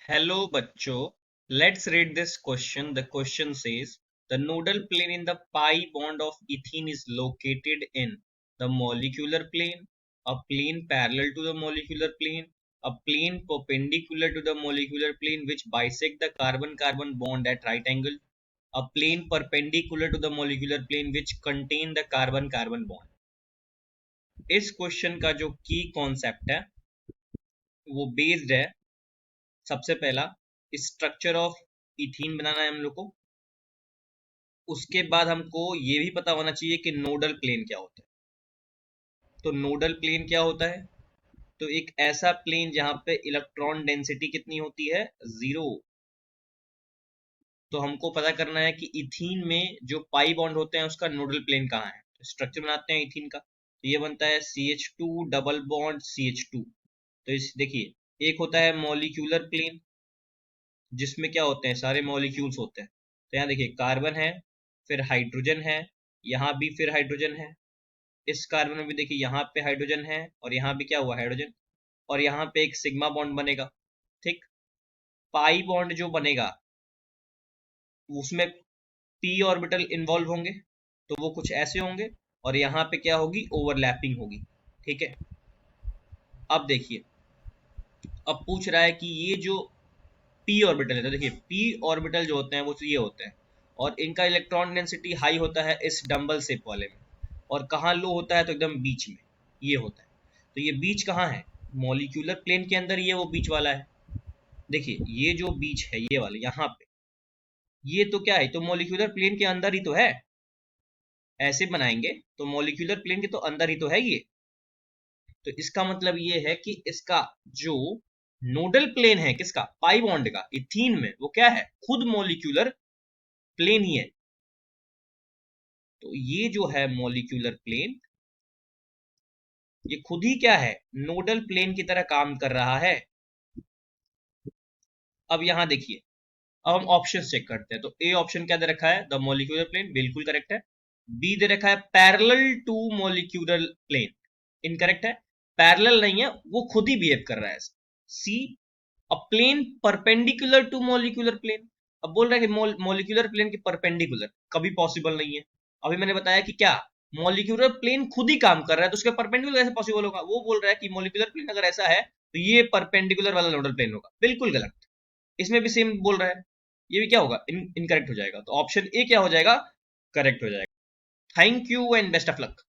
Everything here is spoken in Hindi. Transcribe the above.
Hello बच्चों, let's read this question. The question says the nodal plane in the pi bond of ethene is located in the molecular plane, a plane parallel to the molecular plane, a plane perpendicular to the molecular plane which bisect the carbon-carbon bond at right angle, a plane perpendicular to the molecular plane which contain the carbon-carbon bond. इस क्वेश्चन का जो की कॉन्सेप्ट है वो बेस्ड है सबसे पहला स्ट्रक्चर ऑफ इथीन बनाना है हम लोग को। उसके बाद हमको ये भी पता होना चाहिए कि नोडल प्लेन क्या होता है। तो नोडल प्लेन क्या होता है? तो एक ऐसा प्लेन जहां पे इलेक्ट्रॉन डेंसिटी कितनी होती है, 0। तो हमको पता करना है कि इथीन में जो पाई बॉन्ड होते हैं उसका नोडल प्लेन कहाँ है। तो स्ट्रक्चर बनाते हैं इथीन का, तो ये बनता है CH2 डबल बॉन्ड CH2। तो इस देखिए, एक होता है मॉलिक्यूलर प्लेन जिसमें क्या होते हैं, सारे मॉलिक्यूल्स होते हैं। तो यहाँ देखिए कार्बन है, फिर हाइड्रोजन है, यहाँ भी फिर हाइड्रोजन है, इस कार्बन में भी देखिए यहाँ पे हाइड्रोजन है और यहाँ भी क्या हुआ, हाइड्रोजन, और यहाँ पे एक सिग्मा बॉन्ड बनेगा। ठीक, पाई बॉन्ड जो बनेगा उसमें p ऑर्बिटल इन्वॉल्व होंगे, तो वो कुछ ऐसे होंगे, और यहाँ पे क्या होगी, ओवरलैपिंग होगी। ठीक है, अब देखिए, अब पूछ रहा है कि ये जो p ऑर्बिटल है, तो देखिए p ऑर्बिटल जो होते हैं वो ये होते हैं, और इनका इलेक्ट्रॉन डेंसिटी हाई होता है इस डंबल शेप वाले में, और कहाँ लो होता है, तो एकदम बीच में ये होता है। तो ये बीच कहाँ है, मॉलिक्यूलर प्लेन के अंदर, ये वो बीच वाला है। देखिए ये जो बीच है ये वाला यहाँ पे, ये तो क्या है, तो मॉलिक्यूलर प्लेन के अंदर ही तो है। ऐसे बनाएंगे तो मॉलिक्यूलर प्लेन के तो अंदर ही तो है ये। तो इसका मतलब ये है कि इसका जो नोडल प्लेन है किसका, पाई बॉन्ड का, इथीन में, वो क्या है, खुद मॉलिक्यूलर प्लेन ही है। तो ये जो है मॉलिक्यूलर प्लेन, ये खुद ही क्या है, नोडल प्लेन की तरह काम कर रहा है। अब यहां देखिए, अब हम ऑप्शन चेक करते हैं। तो ए ऑप्शन क्या दे रखा है, द मॉलिक्यूलर प्लेन, बिल्कुल करेक्ट है। बी दे रखा है parallel to molecular plane, incorrect है, पैरेलल नहीं है, वो खुद ही बिहेव कर रहा है। C, a plane perpendicular to molecular plane. अब बोल रहा है कि मॉलिक्यूलर प्लेन के परपेंडिकुलर, कभी पॉसिबल नहीं है। अभी मैंने बताया कि क्या, मॉलिक्यूलर प्लेन खुद ही काम कर रहा है, तो उसके परपेंडिकुलर कैसे पॉसिबल होगा। वो बोल रहा है कि मॉलिक्यूलर प्लेन अगर ऐसा है तो ये परपेंडिकुलर वाला नोडल प्लेन होगा, बिल्कुल गलत। इसमें भी सेम बोल रहा है, ये भी क्या होगा, इनकरेक्ट हो जाएगा। तो ऑप्शन ए क्या हो जाएगा, करेक्ट हो जाएगा। Thank you and best of luck.